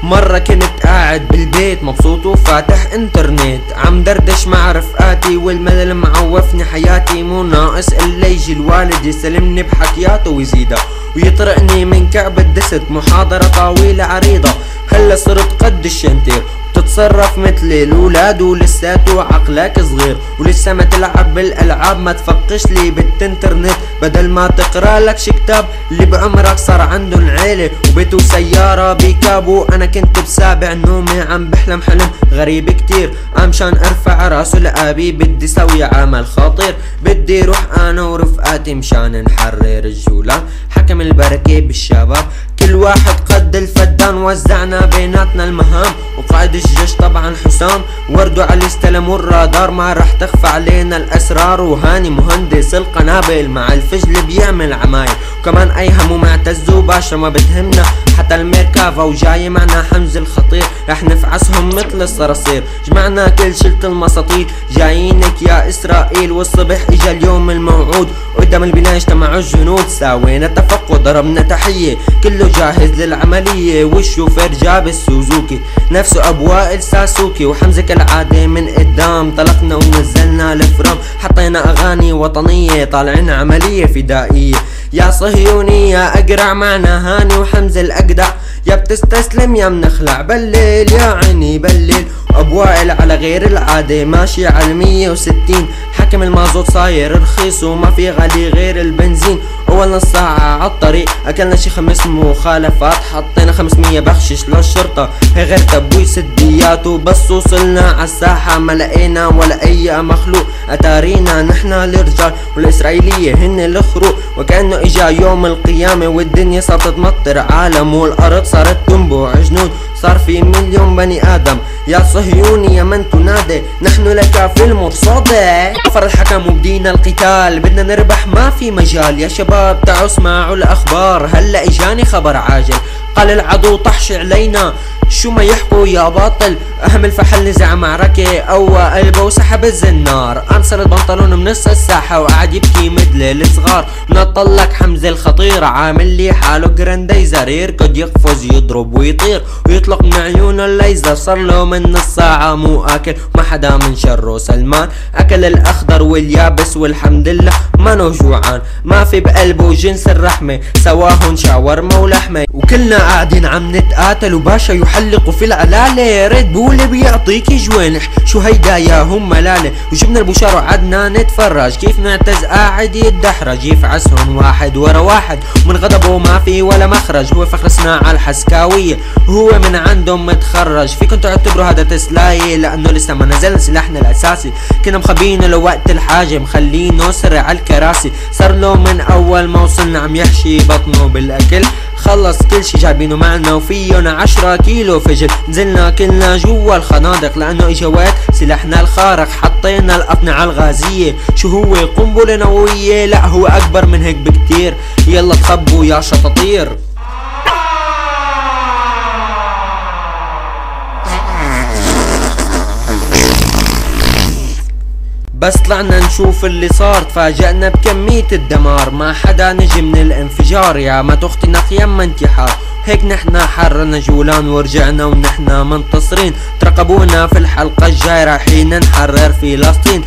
مرة كنت قاعد بالبيت مبسوط وفاتح انترنت، عم دردش مع رفقاتي والملل معوفني حياتي. مو ناقص الا يجي الوالد يسلمني بحكياته ويزيدها ويطرقني من كعب الدست. محاضرة طويلة عريضة هلا صرت قد الشنتير، تتصرف مثل الولاد ولساته عقلك صغير، ولسه ما تلعب بالالعاب ما تفقش لي بالانترنت. بدل ما تقرا لك شي كتاب اللي بعمرك صار عندن عيله وبيت وسياره بيكابو. انا كنت بسابع نومي عم بحلم حلم غريب كتير، مشان ارفع راسه لابي بدي سوي عمل خطير. بدي روح انا ورفقاتي مشان نحرر الجولان، حكم البركه بالشباب كل واحد قد الفدان. وزعنا بيناتنا المهام وقائد الجيش طبعا حسام، وردوا علي استلم والرادار ما رح تخفى علينا الاسرار. وهاني مهندس القنابل مع الفجل بيعمل عمايل، وكمان ايهم ومعتز وباشا ما بتهمنا حتى الميركافا. وجاي معنا حمز الخطير رح نفعسهم مثل الصراصير. جمعنا كل شلة المساطيل جايينك يا اسرائيل، والصبح اجا اليوم الموعود قدام البناء اجتمعوا الجنود. ساوينا اتفق وضربنا تحية كله جاهز للعملية، والشوفير جاب السوزوكي نفسه ابو وائل ساسوكي. وحمزة كالعادة من قدام طلقنا ونزلنا الفرام، حطينا اغاني وطنية طالعين عملية فدائية. يا صهيوني يا اقرع معنا هاني وحمزة الاقدع، يا بتستسلم يا منخلع بليل يا عيني بليل. وابو وائل على غير العادة ماشي على 160، حكم المازوت صاير رخيص وما في غالي غير البنزين. اول نص ساعة عالطريق اكلنا شي 5 مخالفات، حطينا 500 بخشش للشرطة هي غير تبويس الديات. وبس وصلنا عالساحة ما لقينا ولا اي مخلوق، اتارينا نحنا الرجال والاسرائيلية هن الخروق. وكأنه اجا يوم القيامة والدنيا صارت تمطر عالم، والارض صارت تنبوع جنود صار في 1,000,000 بني ادم. يا صهيوني يا من تنادي نحن لك في المرصادة. عفر الحكم وبدينا القتال بدنا نربح ما في مجال. يا شباب تعوا اسمعوا الاخبار هلا اجاني خبر عاجل، قال العدو طحش علينا شو ما يحكوا يا باطل. اهم الفحل نزع معركة قوى قلبه وسحب الزنار، انصر البنطلون من نص الساحة وقعد يبكي مثل الصغار. نطلق حمزة الخطير عامل لي حاله جرانديزر، يركض يقفز يضرب ويطير ويطلق من عيونه الليزر. صار له من نص ساعة مو اكل وما حدا من شره سلمان، اكل الاخضر واليابس والحمد لله ما جوعان. ما في بقلبه جنس الرحمة سواهن شاورما ولحمة، وكلنا قاعدين عم نتقاتل وباشا يحلقوا في العلالة. ريد بول بيعطيكي جوانح شو هيدا يا هم ملالة. وجبنا البشار وقعدنا نتفرج كيف معتز قاعد يتدحرج، يفعسهم واحد ورا واحد ومن غضبه ما في ولا مخرج. هو فخر صناعة الحسكاوية وهو من عندهم متخرج، فيكم تعتبروا هذا تسلاية لانه لسه ما نزل سلاحنا الاساسي. كنا مخبينه لوقت الحاجة مخلينه سرع على الكراسي، صار له من اول ما وصلنا عم يحشي بطنه بالاكل. خلص كل شي جايبينه معنا وفيهم 10 كيلو فجل. نزلنا كلنا جوا الخنادق لانه اجا وقت سلاحنا الخارق، حطينا الاقنعة الغازية شو هو قنبلة نووية، لا هو اكبر من هيك بكتير. يلا تخبوا يا شطاطير. بس طلعنا نشوف اللي صار تفاجأنا بكمية الدمار، ما حدا نجي من الانفجار. يا ما تختي نقيا انتحار، هيك نحنا حررنا جولان ورجعنا ونحنا منتصرين. ترقبونا في الحلقة الجاية رايحين نحرر فلسطين.